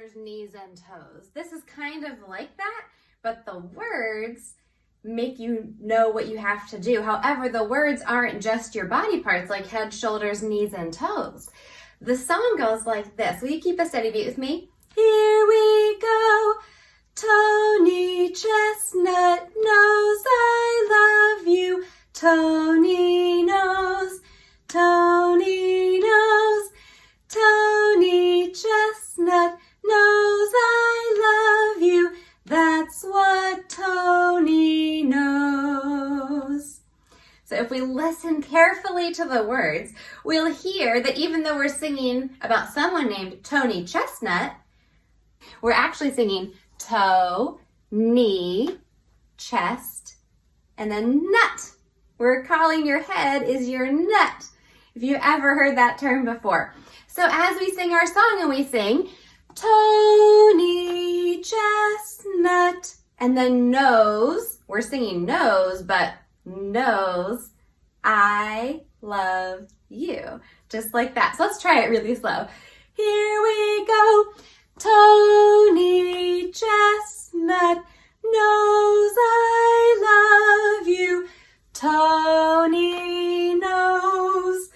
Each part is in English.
shoulders, knees, and toes. This is kind of like that, but the words make you know what you have to do. However, the words aren't just your body parts like head, shoulders, knees, and toes. The song goes like this. Will you keep a steady beat with me? Here we go. Tony Chestnut knows I love you. Tony knows. Tony knows. Tony Chestnut knows I love you. That's what Tony knows. So if we listen carefully to the words, we'll hear that even though we're singing about someone named Tony Chestnut, we're actually singing toe, knee, chest, and then nut. We're calling your head is your nut, if you ever heard that term before. So as we sing our song and we sing, Tony Chestnut, and then nose, we're singing nose, but knows I love you. Just like that. So let's try it really slow. Here we go. Tony Chestnut knows I love you. Tony knows.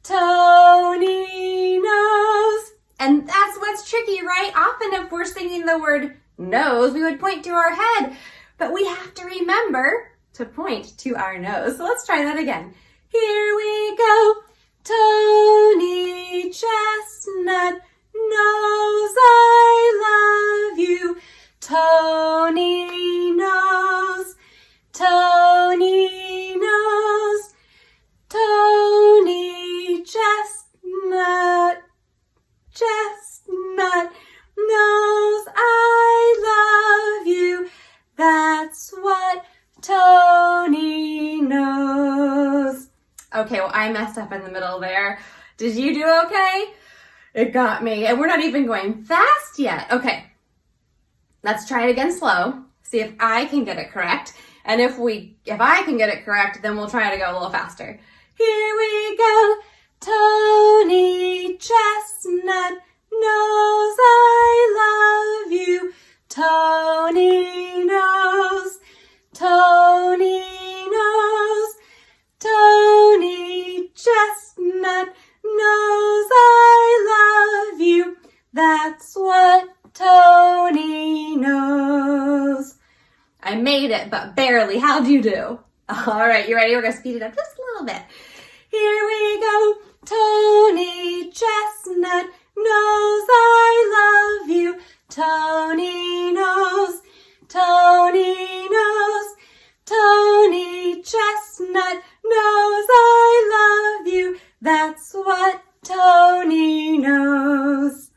Tony knows. And that's what's tricky, right? Often if we're singing the word nose, we would point to our head, but we have to remember to point to our nose. So let's try that again. Here we go. Tony Chestnut knows I love you. Tony knows. Tony knows. Tony Chestnut. Chestnut knows I love you. That's what Tony knows. Okay, well, I messed up in the middle there. Did you do okay? It got me. And we're not even going fast yet. Okay, let's try it again slow. See if I can get it correct. And if I can get it correct, then we'll try to go a little faster. Here we go. Tony Chestnut knows I love you. Tony knows. Tony knows. Tony Chestnut knows I love you. That's what Tony knows. I made it, but barely. How'd you do? All right, you ready? We're going to speed it up just a little bit. Here we go. Tony Chestnut knows I love you. Tony knows. Tony knows. Tony Chestnut knows I love you. That's what Tony knows.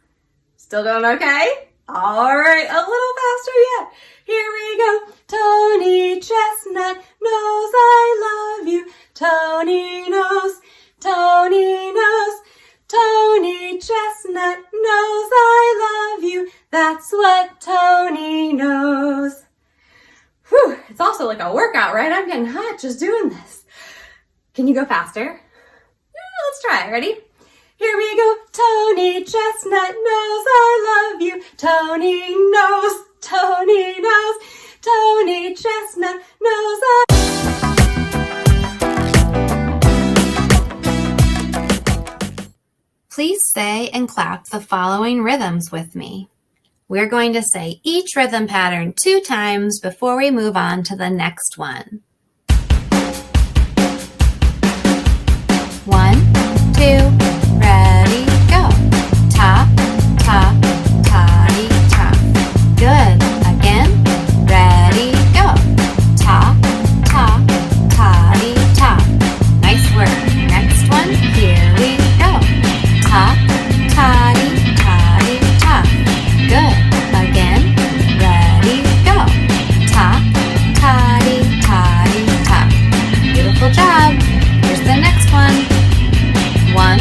Still going okay? All right, a little faster yet. Here we go. Tony Chestnut knows I love you. Tony knows. Tony knows. Tony Chestnut knows I love you. That's what Tony knows. Whew, it's also like a workout, right? I'm getting hot just doing this. Can you go faster? Yeah, let's try it. Ready? Here we go. Tony Chestnut knows I love you. Tony knows. Tony knows. Tony Chestnut knows I. Please say and clap the following rhythms with me. We're going to say each rhythm pattern 2 times before we move on to the next one. 1, 2, ready, go. Ta, ta, ta-dee, ta. Good. Again. Ready, go. Ta, ta, ta-dee, ta. Nice work. Next one. Here we go. Ta, ta-dee, ta-dee, ta. Good. Again. Ready, go. Ta, ta-dee, ta-dee, ta. Beautiful job. Here's the next one. 1,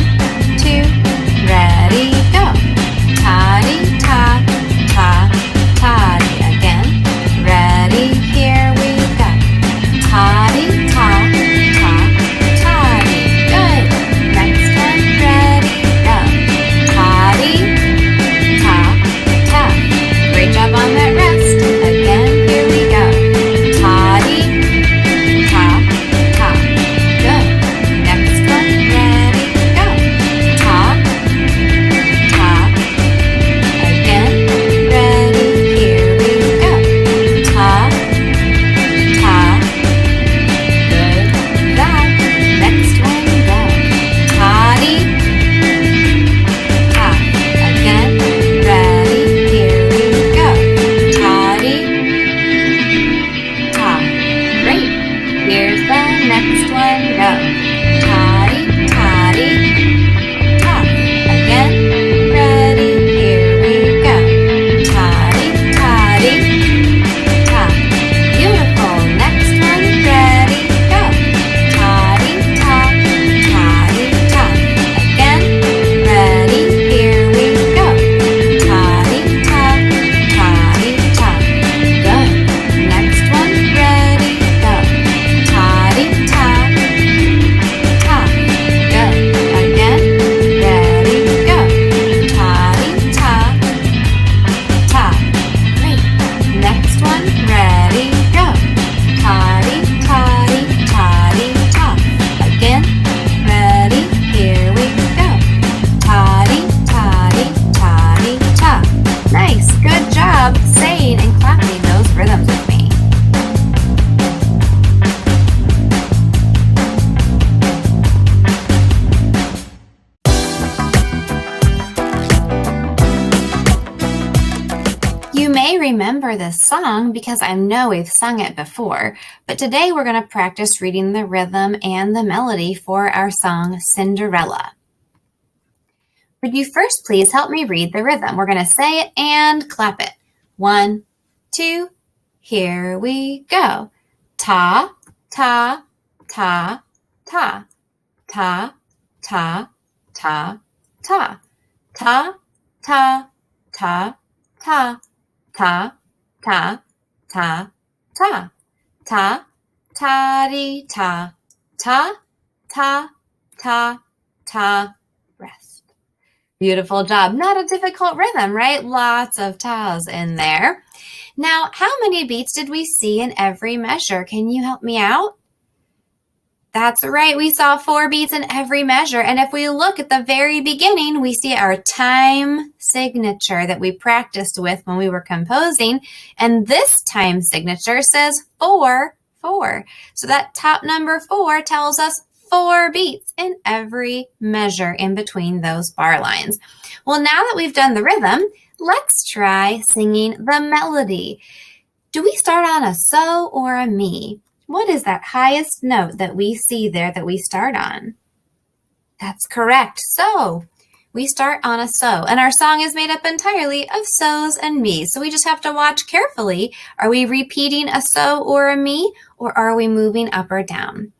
You may remember this song because I know we've sung it before, but today we're going to practice reading the rhythm and the melody for our song Cinderella. Would you first please help me read the rhythm? We're going to say it and clap it. 1, 2, here we go. Ta, ta, ta, ta, ta, ta, ta, ta, ta, ta, ta, ta, ta, ta, ta, ta, ta, ta-dee-ta, ta, ta, ta, ta, rest. Beautiful job. Not a difficult rhythm, right? Lots of tas in there. Now, how many beats did we see in every measure? Can you help me out? That's right. We saw 4 beats in every measure. And if we look at the very beginning, we see our time signature that we practiced with when we were composing. And this time signature says 4, 4. So that top number 4 tells us 4 beats in every measure in between those bar lines. Well, now that we've done the rhythm, let's try singing the melody. Do we start on a so or a mi? What is that highest note that we see there that we start on? That's correct. So we start on a so, and our song is made up entirely of so's and mi's. So we just have to watch carefully. Are we repeating a so or a mi, or are we moving up or down?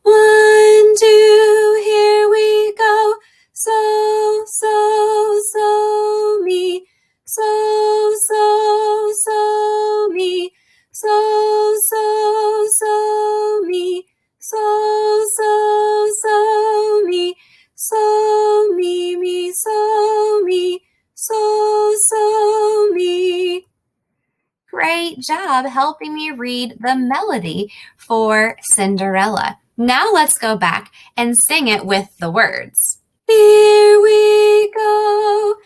1, 2, here we go. So, so, so, mi. So, so, so, mi. So, so, so, mi. So, so, so, mi. So, mi, mi, so, mi. So, so, mi. Great job helping me read the melody for Cinderella. Now let's go back and sing it with the words. Here we go,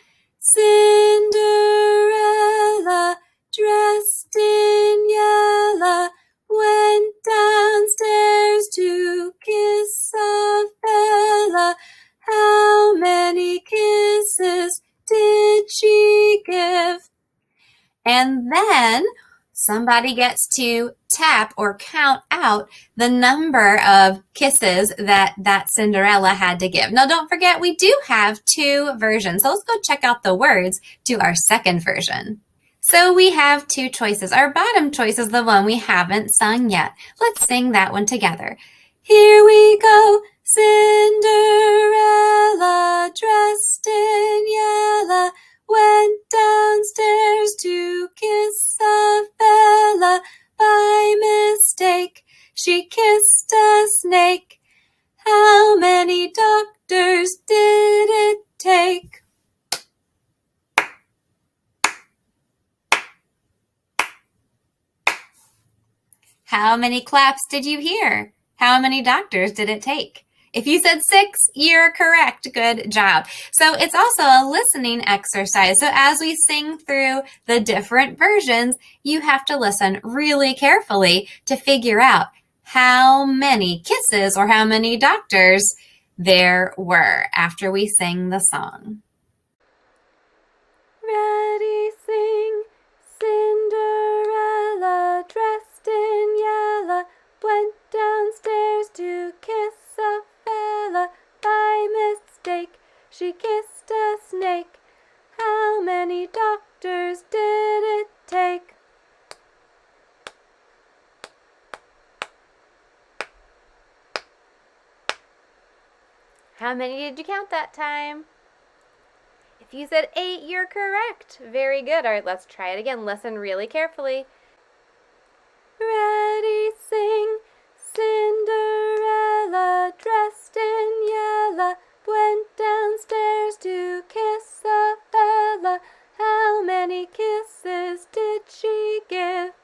Cinderella, dressed in yellow, went downstairs to kiss a fella. How many kisses did she give? And then somebody gets to tap or count out the number of kisses that Cinderella had to give. Now, don't forget, we do have 2 versions. So let's go check out the words to our second version. So we have 2 choices. Our bottom choice is the one we haven't sung yet. Let's sing that one together. Here we go, Cinderella, dressed in yellow, went downstairs to kiss a fella. By mistake, she kissed a snake. How many doctors did it take? How many claps did you hear? How many doctors did it take? If you said 6, you're correct. Good job. So it's also a listening exercise. So as we sing through the different versions, you have to listen really carefully to figure out how many kisses or how many doctors there were after we sing the song. Ready, sing, Cinderella, dressed in yellow, went downstairs to kiss a fella. By mistake, she kissed a snake. How many doctors did it take? How many did you count that time? If you said 8, you're correct. Very good. All right, let's try it again. Listen really carefully. Ready, sing, Cinderella, dressed in yellow, went downstairs to kiss a fella. How many kisses did she give?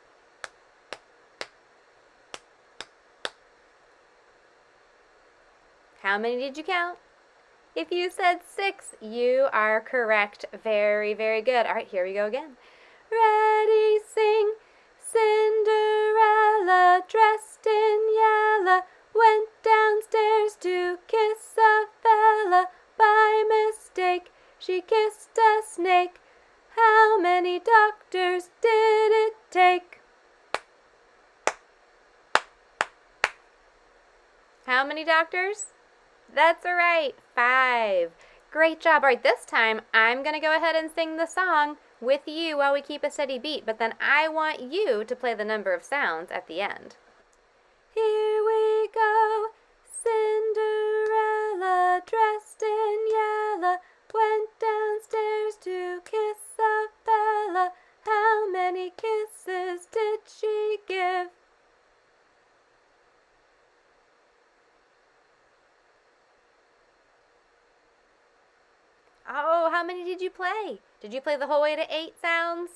How many did you count? If you said 6, you are correct. Very, very good. All right, here we go again. Ready, sing, Cinderella, dressed in yellow, went downstairs to kiss a fella. By mistake, she kissed a snake. How many doctors how many doctors? That's right, 5. Great job. All right, this time I'm going to go ahead and sing the song with you while we keep a steady beat, but then I want you to play the number of sounds at the end. Here we go. Cinderella, dressed in yellow, went downstairs to kiss a fella. How many kisses did she give? Oh, how many did you play? Did you play the whole way to 8 sounds?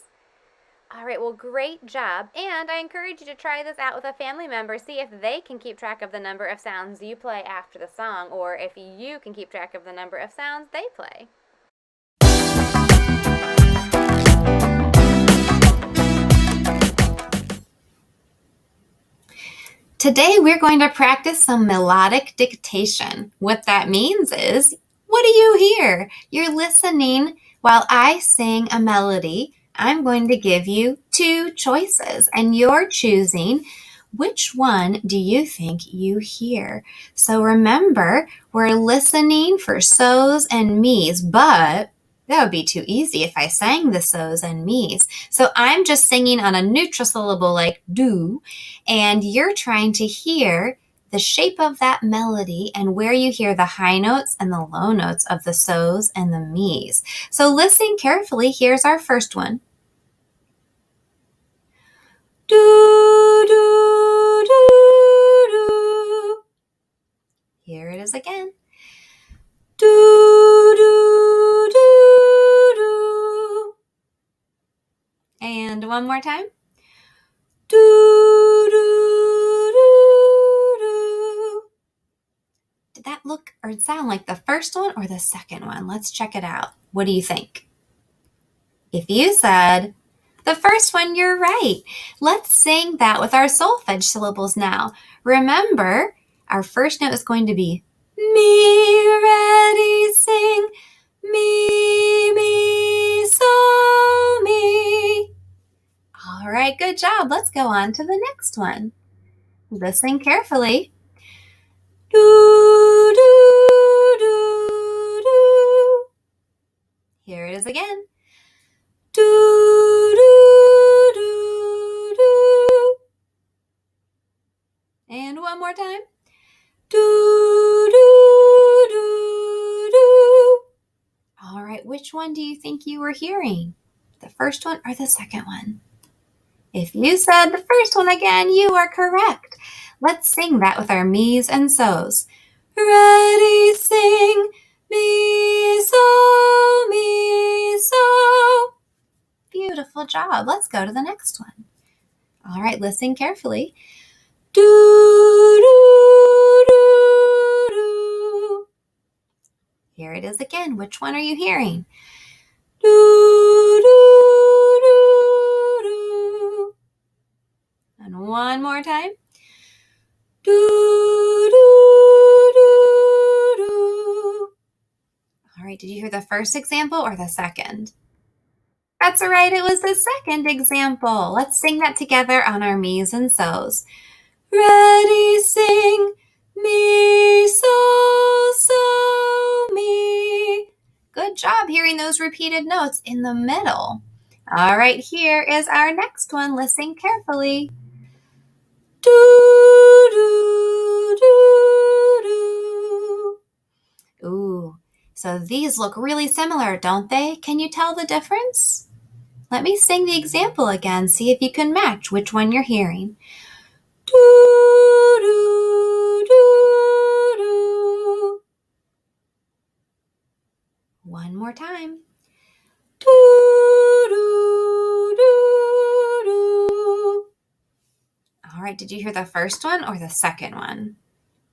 All right, well, great job. And I encourage you to try this out with a family member. See if they can keep track of the number of sounds you play after the song, or if you can keep track of the number of sounds they play. Today we're going to practice some melodic dictation. What that means is, what do you hear? You're listening while I sing a melody. I'm going to give you 2 choices, and you're choosing which one do you think you hear. So remember, we're listening for so's and me's, but that would be too easy if I sang the so's and me's. So I'm just singing on a neutral syllable like do, and you're trying to hear the shape of that melody and where you hear the high notes and the low notes of the so's and the me's. So listen carefully. Here's our first one. Do, do, do, do. Here it is again. Do, do, do, do. And one more time. Do, do, do, do. Did that look or sound like the first one or the second one? Let's check it out. What do you think? If you said the first one, you're right. Let's sing that with our solfege syllables now. Remember, our first note is going to be me, ready, sing, me, so, me. All right, good job. Let's go on to the next one. Listen carefully. Do, do, do, do. Here it is again. Do, do, do, do. And one more time. Do, do, do, do. All right, which one do you think you were hearing? The first one or the second one? If you said the first one again, you are correct. Let's sing that with our me's and so's. Ready, sing, me, so. Beautiful job. Let's go to the next one. All right, listen carefully. Do, do, do, do. Here it is again. Which one are you hearing? Do, do, do, do. And one more time. Do, do, do, do. All right, did you hear the first example or the second? That's right, it was the second example. Let's sing that together on our me's and so's. Ready, sing, me, so, me. Good job hearing those repeated notes in the middle. All right, here is our next one. Listen carefully. Do, do, do, do. Ooh, so these look really similar, don't they? Can you tell the difference? Let me sing the example again. See if you can match which one you're hearing. Do, do, do, do. One more time. Do, do, do, do. All right, did you hear the first one or the second one?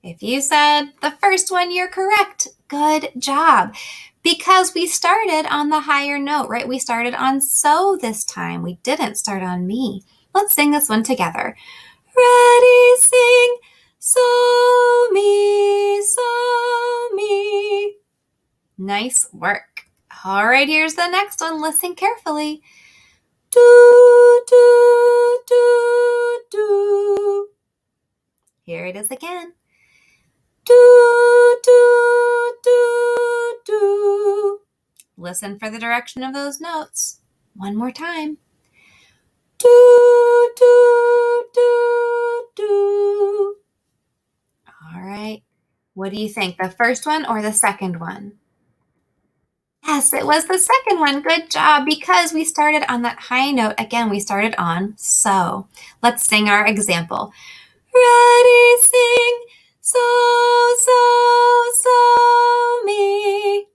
If you said the first one, you're correct. Good job. Because we started on the higher note, right? We started on so this time. We didn't start on me. Let's sing this one together. Ready, sing, so, me, so, me. Nice work. All right, here's the next one. Listen carefully. Do, do, do, do. Here it is again. Do, do, do, do. Listen for the direction of those notes. One more time. Do, do, do, do. All right. What do you think? The first one or the second one? Yes, it was the second one. Good job. Because we started on that high note. Again, we started on so. Let's sing our example. Ready, sing, so, so, so, me.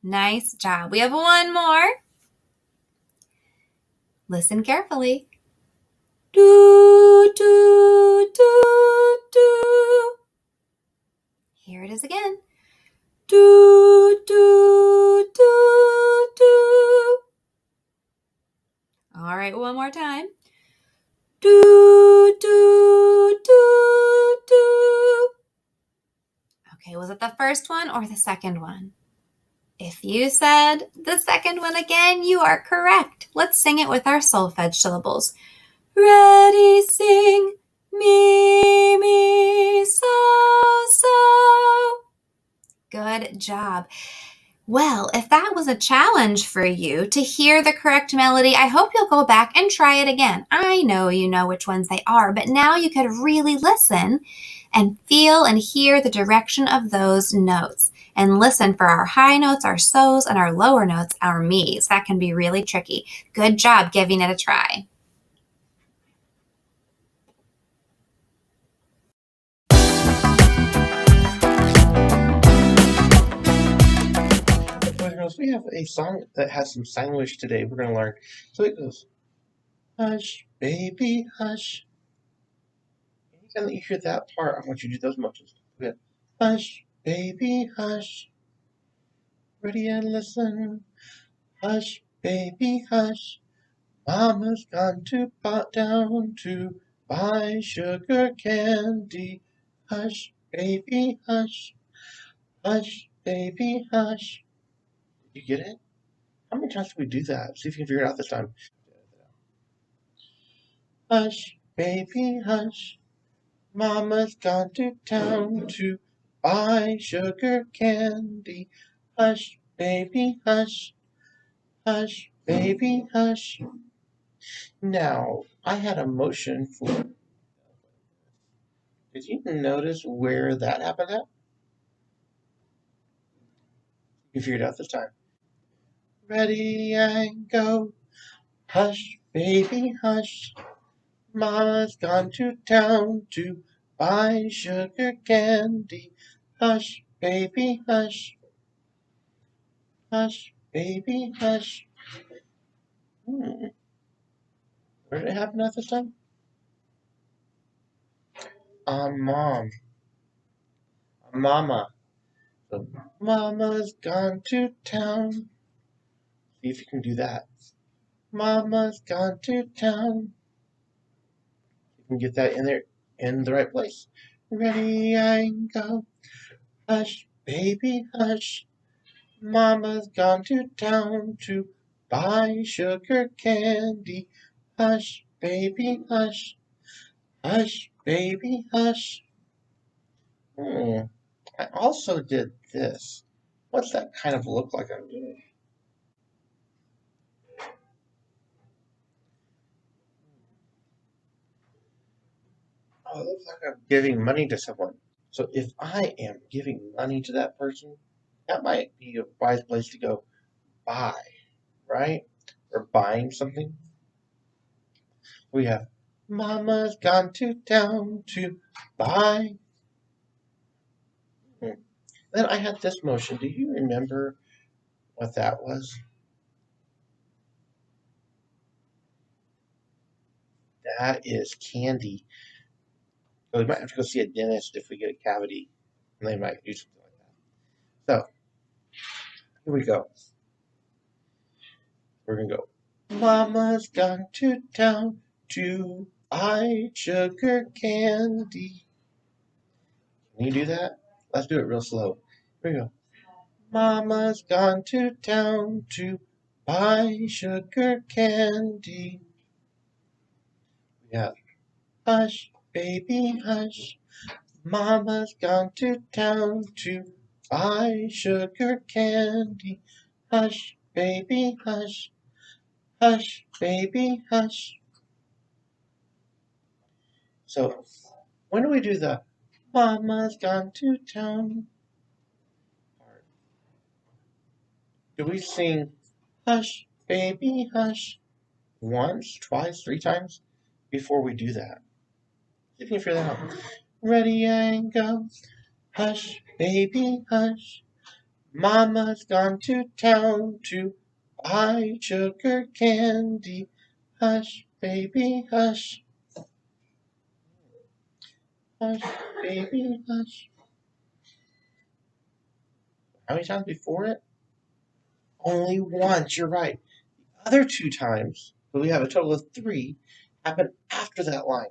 Nice job. We have one more. Listen carefully. Do, do, do, do. Here it is again. Do, do, do, do. All right, one more time. Do, do, do, do. Okay, was it the first one or the second one? If you said the second one again, you are correct. Let's sing it with our solfege syllables. Ready, sing, me, me, so, so. Good job. Well, if that was a challenge for you to hear the correct melody, I hope you'll go back and try it again. I know you know which ones they are, but now you could really listen and feel and hear the direction of those notes. And listen for our high notes, our so's, and our lower notes, our me's. That can be really tricky. Good job giving it a try. Girls, we have a song that has some Sanglish today we're going to learn. So it goes, hush, baby, hush. Anytime that you hear that part, I want you to do those motions. Good. Hush, baby, hush. Ready and listen. Hush, baby, hush. Mama's gone to pot down to buy sugar candy. Hush, baby, hush. Hush, baby, hush. Did you get it? How many times do we do that? See if you can figure it out this time. Hush, baby, hush. Mama's gone to town to buy sugar candy. Hush, baby, hush. Hush, baby, hush. Now, I had a motion for... Did you notice where that happened at? You figured it out this time. Ready and go. Hush, baby, hush. Mama's gone to town to buy sugar candy. Hush, baby, hush. Hush, baby, hush. Where did it happen at this time? On mom. On mama. So, Mama's gone to town. See if you can do that. Mama's gone to town. You can get that in there in the right place. Ready and go. Hush, baby, hush. Mama's gone to town to buy sugar candy. Hush, baby, hush. Hush, baby, hush. I also did this. What's that kind of look like I'm doing? Oh, it looks like I'm giving money to someone. So if I am giving money to that person, that might be a wise place to go buy, right? Or buying something. We have Mama's gone to town to buy. Then I had this motion. Do you remember what that was? That is candy. So we might have to go see a dentist if we get a cavity, and they might do something like that. So here we go. We're gonna go. Mama's gone to town to buy sugar candy. Can you do that? Let's do it real slow. Here we go. Mama's gone to town to buy sugar candy. We have hush, baby, hush. Mama's gone to town to buy sugar candy. Hush, baby, hush. Hush, baby, hush. So, when do we do the Mama's gone to town part? Do we sing hush, baby, hush once, twice, 3 times before we do that? See if you can figure that out. Ready and go. Hush, baby, hush. Mama's gone to town to buy sugar candy. Hush, baby, hush. Hush, baby, hush. How many times before it? Only once, you're right. The other 2 times, but we have a total of 3, happen after that line.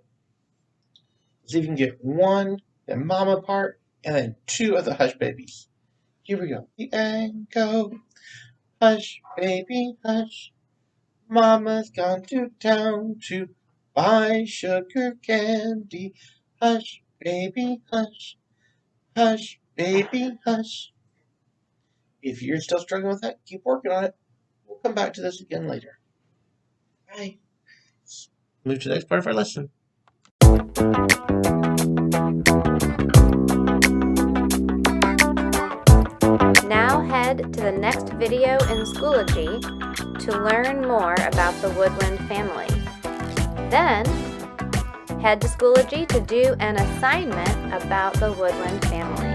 So you can get 1, the mama part, and then 2 of the hush babies. Here we go. And go. Hush, baby, hush. Mama's gone to town to buy sugar candy. Hush, baby, hush. Hush, baby, hush. If you're still struggling with that, keep working on it. We'll come back to this again later. Bye. Let's move to the next part of our lesson. Now head to the next video in Schoology to learn more about the woodland family. Then, head to Schoology to do an assignment about the woodland family.